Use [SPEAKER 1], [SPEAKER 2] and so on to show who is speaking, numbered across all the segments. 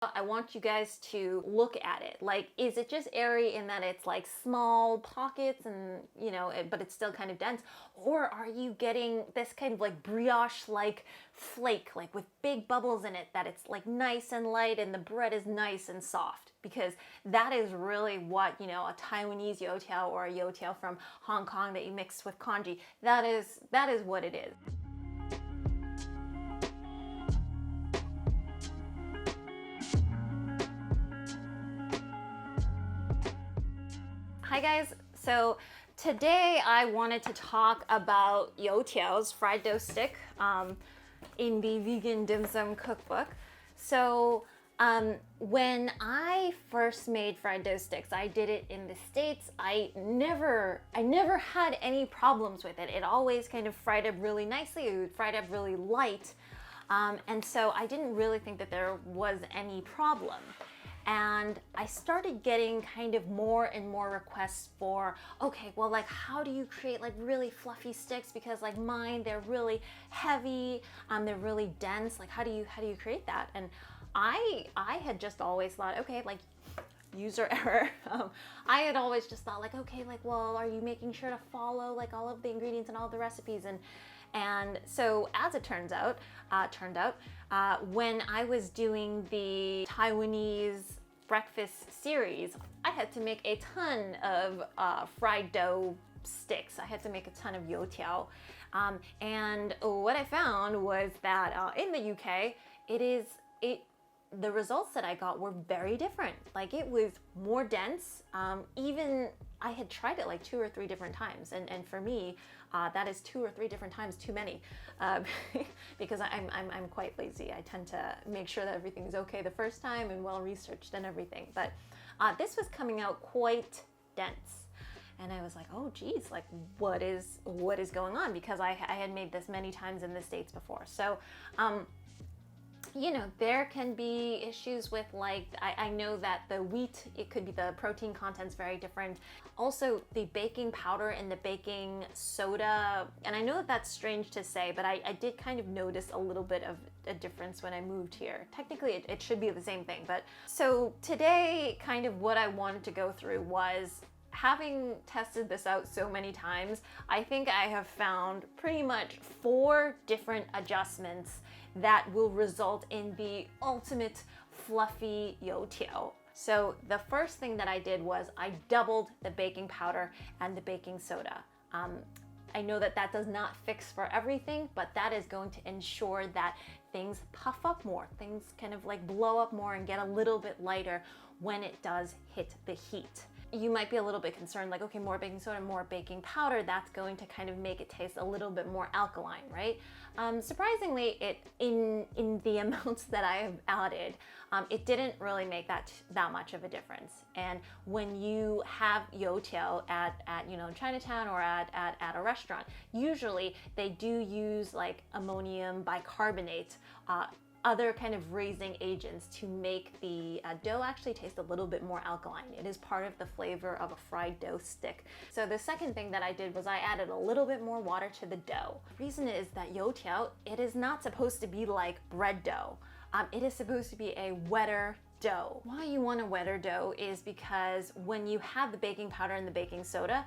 [SPEAKER 1] I want you guys to look at it. Like, is it just airy in that it's like small pockets and, but it's still kind of dense? Or are you getting this kind of like brioche-like flake, like with big bubbles in it, that it's like nice and light and the bread is nice and soft? Because that is really what, a Taiwanese youtiao or a youtiao from Hong Kong that you mix with congee, that is what it is. Hi guys, so today I wanted to talk about youtiao's fried dough stick in the vegan dim sum cookbook. So when I first made fried dough sticks, I did it in the States. I never had any problems with it. It always kind of fried up really nicely. It would fry up really light. And so I didn't really think that there was any problem. And I started getting kind of more and more requests for, okay, well, like, how do you create like really fluffy sticks? Because like mine, they're really heavy, they're really dense. Like, how do you create that? And I had just always thought, okay, like, user error. I had always just thought like, okay, like, well, are you making sure to follow like all of the ingredients and all of the recipes? And so as it turned out, when I was doing the Taiwanese breakfast series, I had to make a ton of fried dough sticks. I had to make a ton of youtiao. And what I found was that in the UK, the results that I got were very different. Like, it was more dense. Even I had tried it like 2 or 3 different times, and for me, that is 2 or 3 different times too many, because I'm quite lazy. I tend to make sure that everything's okay the first time and well researched and everything. But this was coming out quite dense, and I was like, oh geez, like what is going on? Because I had made this many times in the States before. So there can be issues with, like, I know that the wheat, it could be the protein content's very different. Also, the baking powder and the baking soda, and I know that that's strange to say, but I did kind of notice a little bit of a difference when I moved here. Technically, it should be the same thing, but so today, kind of what I wanted to go through was, having tested this out so many times, I think I have found pretty much 4 different adjustments that will result in the ultimate fluffy youtiao. So the first thing that I did was I doubled the baking powder and the baking soda. I know that that does not fix for everything, but that is going to ensure that things puff up more, things kind of like blow up more and get a little bit lighter when it does hit the heat. You might be a little bit concerned, like, okay, more baking soda, more baking powder, that's going to kind of make it taste a little bit more alkaline, right? Surprisingly, in the amounts that I have added, it didn't really make that much of a difference. And when you have youtiao at Chinatown or at a restaurant, usually they do use like ammonium bicarbonate, other kind of raising agents to make the dough actually taste a little bit more alkaline. It is part of the flavor of a fried dough stick. So the second thing that I did was I added a little bit more water to the dough. The reason is that youtiao, it is not supposed to be like bread dough. It is supposed to be a wetter dough. Why you want a wetter dough is because when you have the baking powder and the baking soda,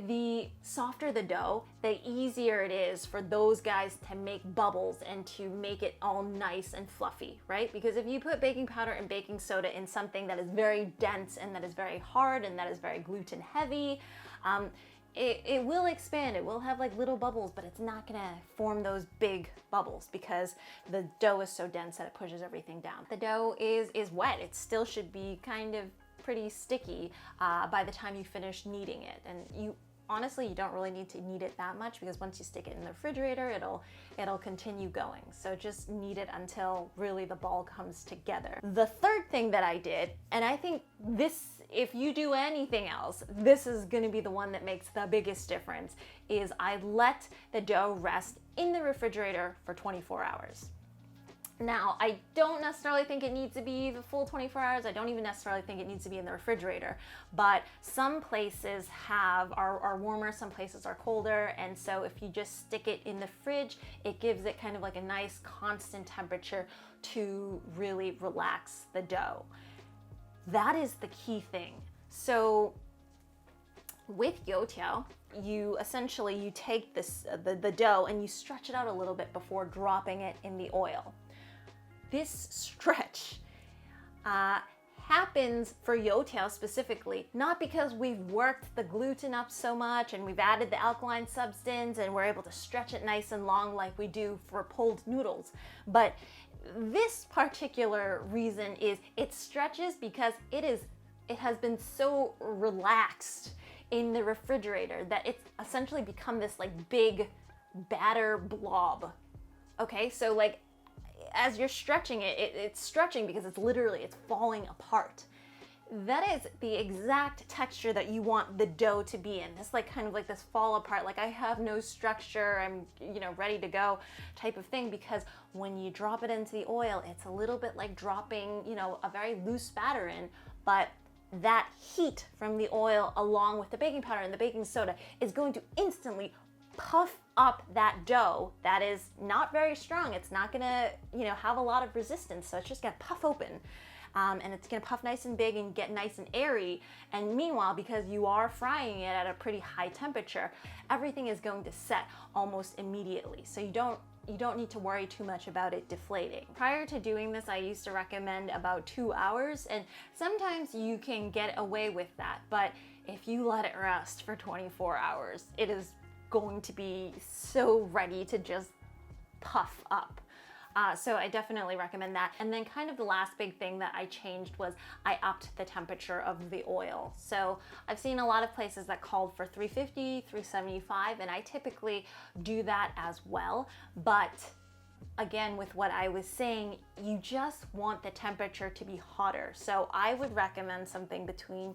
[SPEAKER 1] the softer the dough, the easier it is for those guys to make bubbles and to make it all nice and fluffy, right? Because if you put baking powder and baking soda in something that is very dense and that is very hard and that is very gluten heavy, it will expand, it will have like little bubbles, but it's not gonna form those big bubbles because the dough is so dense that it pushes everything down. The dough is wet, it still should be kind of pretty sticky by the time you finish kneading it. And honestly, you don't really need to knead it that much because once you stick it in the refrigerator, it'll continue going. So just knead it until really the ball comes together. The third thing that I did, and I think this, if you do anything else, this is gonna be the one that makes the biggest difference, is I let the dough rest in the refrigerator for 24 hours. Now, I don't necessarily think it needs to be the full 24 hours. I don't even necessarily think it needs to be in the refrigerator. But some places are warmer, some places are colder. And so if you just stick it in the fridge, it gives it kind of like a nice constant temperature to really relax the dough. That is the key thing. So with youtiao, you take the dough and you stretch it out a little bit before dropping it in the oil. This stretch happens for youtiao specifically, not because we've worked the gluten up so much and we've added the alkaline substance and we're able to stretch it nice and long like we do for pulled noodles, but this particular reason is it stretches because it has been so relaxed in the refrigerator that it's essentially become this like big batter blob. Okay, so like as you're stretching it, it's stretching because it's falling apart. That is the exact texture that you want the dough to be in. This like kind of like this fall apart, like I have no structure, I'm ready to go type of thing, because when you drop it into the oil, it's a little bit like dropping, a very loose batter in, but that heat from the oil along with the baking powder and the baking soda is going to instantly puff up that dough that is not very strong. It's not gonna, have a lot of resistance, so it's just gonna puff open. And it's gonna puff nice and big and get nice and airy. And meanwhile, because you are frying it at a pretty high temperature, everything is going to set almost immediately. So you don't need to worry too much about it deflating. Prior to doing this, I used to recommend about 2 hours, and sometimes you can get away with that. But if you let it rest for 24 hours, it is going to be so ready to just puff up. So I definitely recommend that. And then kind of the last big thing that I changed was I upped the temperature of the oil. So I've seen a lot of places that called for 350, 375, and I typically do that as well. But again, with what I was saying, you just want the temperature to be hotter. So I would recommend something between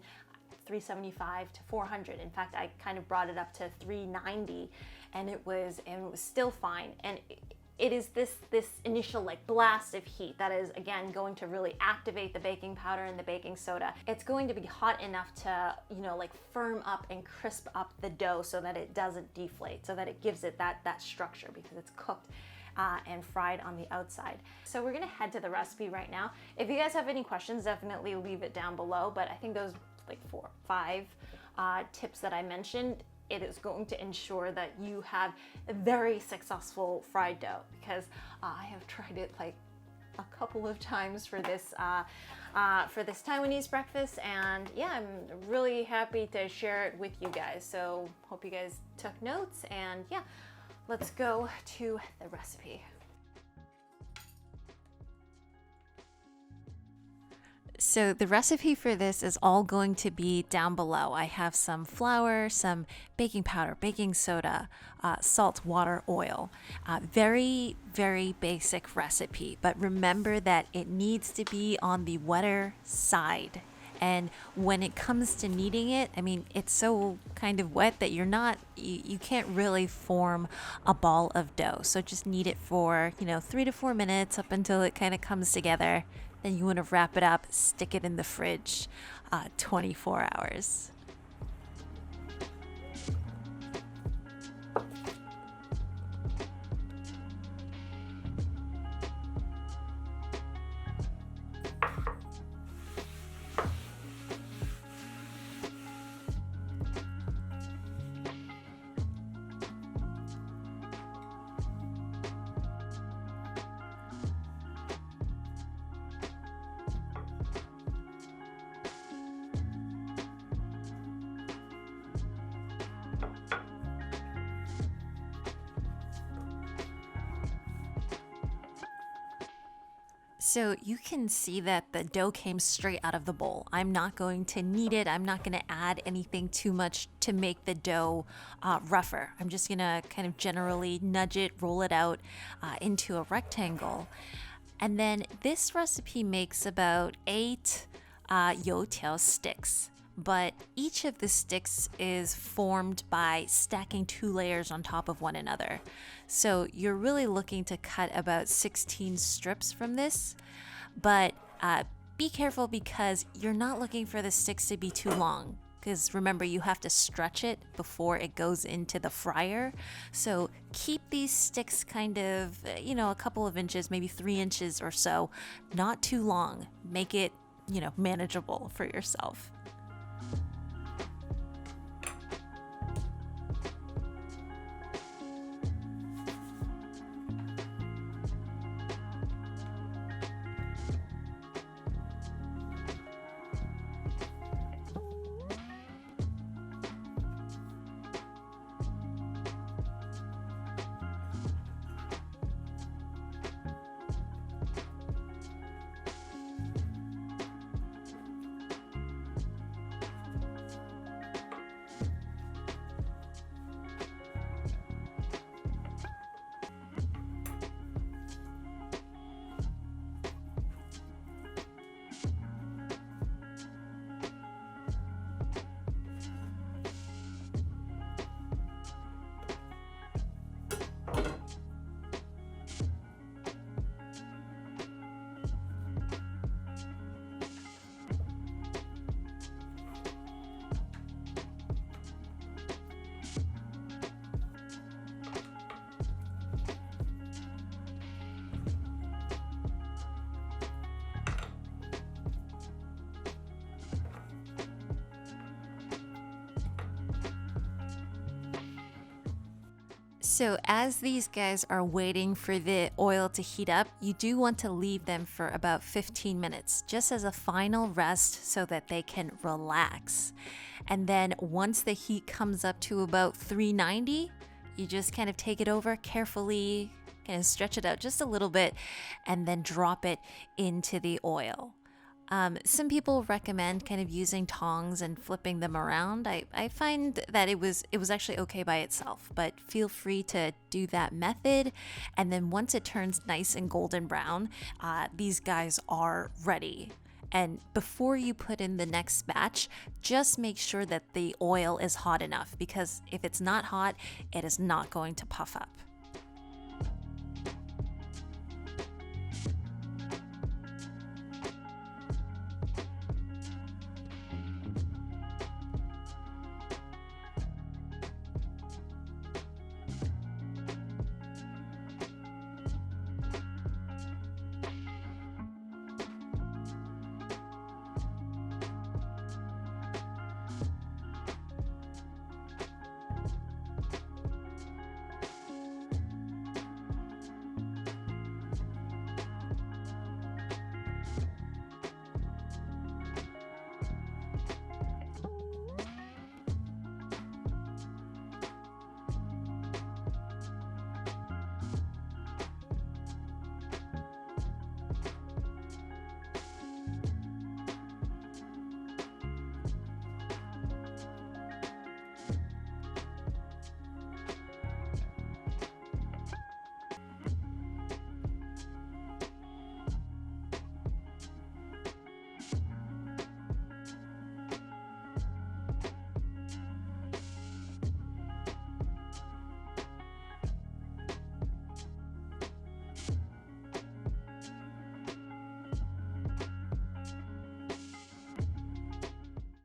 [SPEAKER 1] 375 to 400. In fact, I kind of brought it up to 390 and it was still fine. And it is this initial like blast of heat that is again going to really activate the baking powder and the baking soda. It's going to be hot enough to, like firm up and crisp up the dough so that it doesn't deflate, so that it gives it that structure because it's cooked and fried on the outside. So we're gonna head to the recipe right now. If you guys have any questions, definitely leave it down below, but I think those like 4 or 5 tips that I mentioned, it is going to ensure that you have a very successful fried dough, because I have tried it like a couple of times for this Taiwanese breakfast, and yeah, I'm really happy to share it with you guys. So hope you guys took notes, and yeah, let's go to the recipe. So the recipe for this is all going to be down below. I have some flour, some baking powder, baking soda, salt, water, oil. Very, very basic recipe, but remember that it needs to be on the wetter side. And when it comes to kneading it, I mean, it's so kind of wet that you can't really form a ball of dough. So just knead it for, 3 to 4 minutes up until it kind of comes together. Then you want to wrap it up, stick it in the fridge, 24 hours. So you can see that the dough came straight out of the bowl. I'm not going to knead it. I'm not going to add anything too much to make the dough rougher. I'm just going to kind of generally nudge it, roll it out into a rectangle. And then this recipe makes about 8 youtiao sticks.
[SPEAKER 2] but each of the sticks is formed by stacking 2 layers on top of one another. So you're really looking to cut about 16 strips from this, but be careful because you're not looking for the sticks to be too long. Because remember, you have to stretch it before it goes into the fryer. So keep these sticks kind of, a couple of inches, maybe 3 inches or so, not too long. Make it, manageable for yourself. So as these guys are waiting for the oil to heat up, you do want to leave them for about 15 minutes, just as a final rest so that they can relax. And then once the heat comes up to about 390, you just kind of take it over carefully, kind of stretch it out just a little bit, and then drop it into the oil. Some people recommend kind of using tongs and flipping them around. I find that it was actually okay by itself, but feel free to do that method. And then once it turns nice and golden brown, these guys are ready. And before you put in the next batch, just make sure that the oil is hot enough, because if it's not hot, it is not going to puff up.